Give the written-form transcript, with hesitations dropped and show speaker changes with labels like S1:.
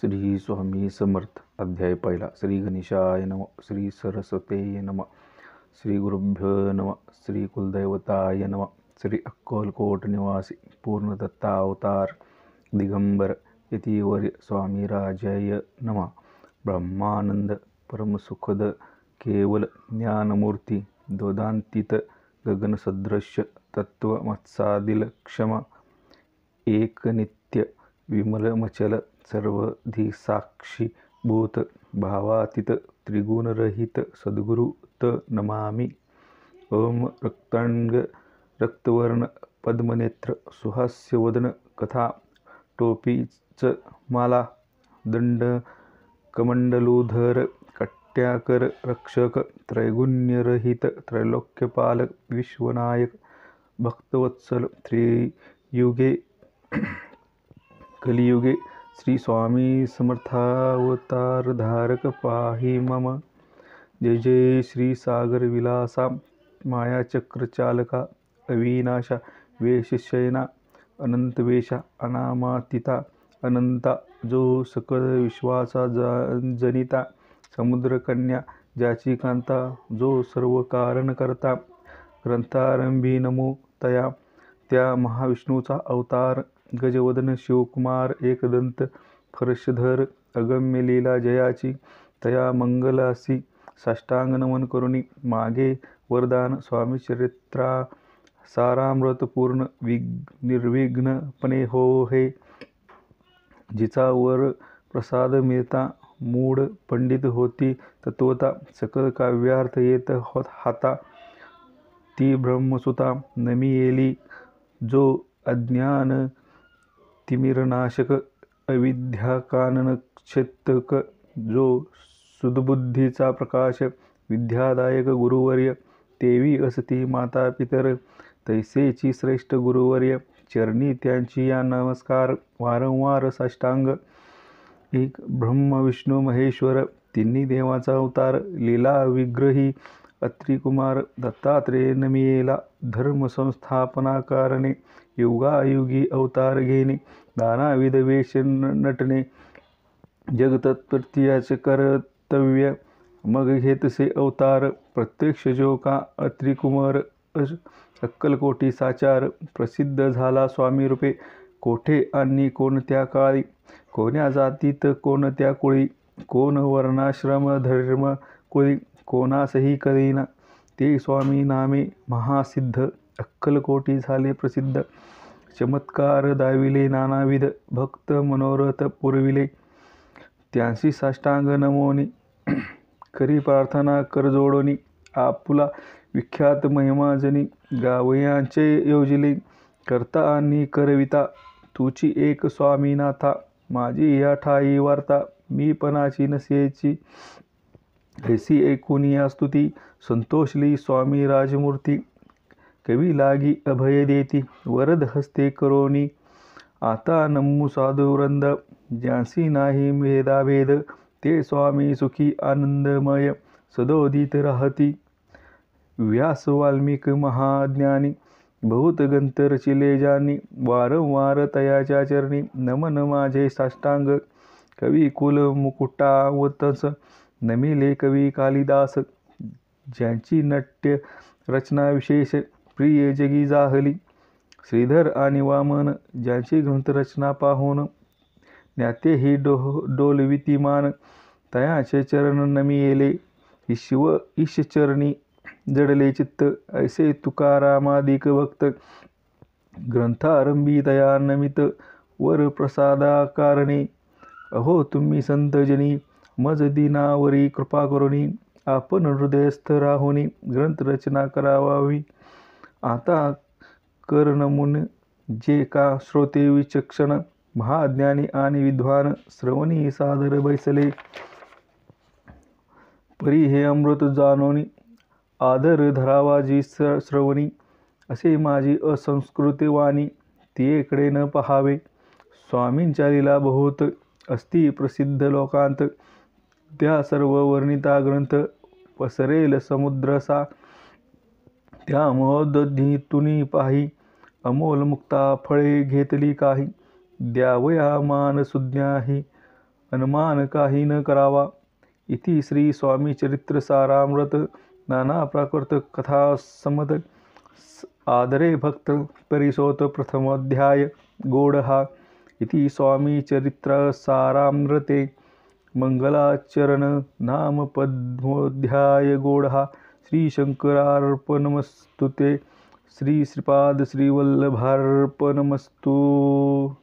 S1: श्री स्वामी समर्थ. अध्याय पहिला. श्री गणेशाय नम. श्री सरस्वते नम. श्री गुरुभ्यो नम. श्री कुलदैवताय नम. श्री अक्कलकोट निवासी पूर्णदत्ता अवतार दिगंबर यतीवर्य स्वामी राजाय नम. ब्रह्मानंद परमसुखद केवल ज्ञानमूर्ती दोदांतीत गगनसदृश तत्वमत्सादिल क्षम एक नित्य विमलमचल सर्वधिसाक्षी भूत भावातीत त्रिगुणरहित सद्गुरु त नमामि. ओम रक्तांग रक्तवर्ण पद्मनेत्र सुहास्यवदन कथा टोपीच माला दंड कमंडलूधर कट्याकर रक्षक त्रैगुण्यरहित त्रैलोक्यपालक विश्वनायक भक्तवत्सल त्रियुगे कलियुगे श्री स्वामी समर्थावतारधारक पाहि मम. जय जय श्री सागर विलासा मायाचक्रचालका अविनाशा वेशशयना अनंतवेशा अनामातीता अनंता जो सकळ विश्वाचा जनिता समुद्रकन्या ज्याची कांता जो सर्व कारण करता ग्रंथारंभी नमो तया त्या महाविष्णूचा अवतार गजवदन शिवकुमार एकदंत फर्शधर अगम्य लीला जयाची तया मंगलासी साष्टांग नमन करुणी मागे वरदान स्वामी चरित्रा सारामृत पूर्ण निर्विघ्नपणे हो हे. जिचा वर प्रसाद मिळता मूढ पंडित होती तत्वता सकल काव्यार्थ येत हाता ती ब्रह्मसुता नमी येली जो अज्ञान तिमिरनाशक अविद्याकाननक्षेत्रक जो सुदबुद्धीचा प्रकाश विद्यादायक गुरुवर्य तेवी असती माता पितर तैसेची श्रेष्ठ गुरुवर्य चरणी त्यांची या नमस्कार वारंवार साष्टांग. एक ब्रह्म विष्णू महेश्वर तिन्ही देवाचा अवतार लीला विग्रही अत्रिकुमार दत्तात्रेय नमियेला धर्म संस्थापना कारणे युगायुगी अवतार घेणे नानाविध वेश नटणे जगतत्प्रत्याचे कर्तव्य मग घेतसे अवतार प्रत्यक्ष जो का अत्रिकुमार अक्कलकोटी साचार प्रसिद्ध झाला स्वामी रूपे कोठे आणि कोणत्या काळी कोण्या जातीत कोणत्या कुळी कोण वर्णाश्रम धर्म कुळी कोणासही कळीना ते स्वामी नामे महासिद्ध अक्कलकोटी झाले प्रसिद्ध चमत्कार दाविले नानाविध भक्त मनोरथ पुरविले त्यांशी साष्टांग नमोनी करी प्रार्थना करजोडोनी आपुला विख्यात महिमाजनी गावयांचे योजिले करता आणि करविता तुची एक स्वामीनाथा माझी या ठाई वार्ता मी पणाची नसेची ऐसी ऐकुनिया स्तुती संतोषली स्वामी राजमूर्ती कवी लागी अभय देती वरद हस्ते करोनी आता नमू साधुवृंद ज्यांसी नाही भेदाभेद ते स्वामी सुखी आनंदमय सदोदित राहती. व्यास वाल्मिक महाज्ञानी बहुत ग्रंथ रचिले जानी वारंवार तयाच्या चरणी नमन माझे साष्टांग. कवी कुल मुकुटावतस नमिले कवी कालिदास ज्यांची नाट्य रचना विशेष प्रिय जगी जाहली. श्रीधर आणि वामन ज्यांची ग्रंथरचना पाहून ज्ञाते ही डोलवितीमान तयाचे चरण नमियेले ईशचरणी जडले चित्त ऐसे तुकारामादिक भक्त ग्रंथारंभी तया नमित वर प्रसादा कारणे. अहो तुम्ही संतजनी मज दिनावरी कृपा करुणी आपण हृदयस्थ राहुनी ग्रंथरचना करावावी. आता कर्णमुन जे का श्रोते विचक्षण महाज्ञानी आणि विद्वान श्रवणी सादर बैसले परी हे अमृत जानोनी आदर धरावा जी श्रवणी असे माझी असंस्कृत वाणी तियेकडे न पहावे. स्वामींच्या लीला बहुत असती प्रसिद्ध लोकांत त्या सर्व वर्णिता ग्रंथ पसरेल समुद्रसा त्या महोदधीतुनी पाही अमोल मुक्ता फळे घेतली काही द्यावया मान सुज्ञाही अनुमान काही न करावा. इति श्री स्वामी चरित्र सारामृत नाना प्राकृत कथा समत आदरे भक्त परिसोत प्रथमोध्याय गोडहा. इति स्वामी चरित्र सारामृते मंगलाचरण नाम पद्मोध्याय गोडहा. श्री शंकरार्पणमस्तुते. श्री श्रीपाद श्रीवल्लभार्पणमस्तु.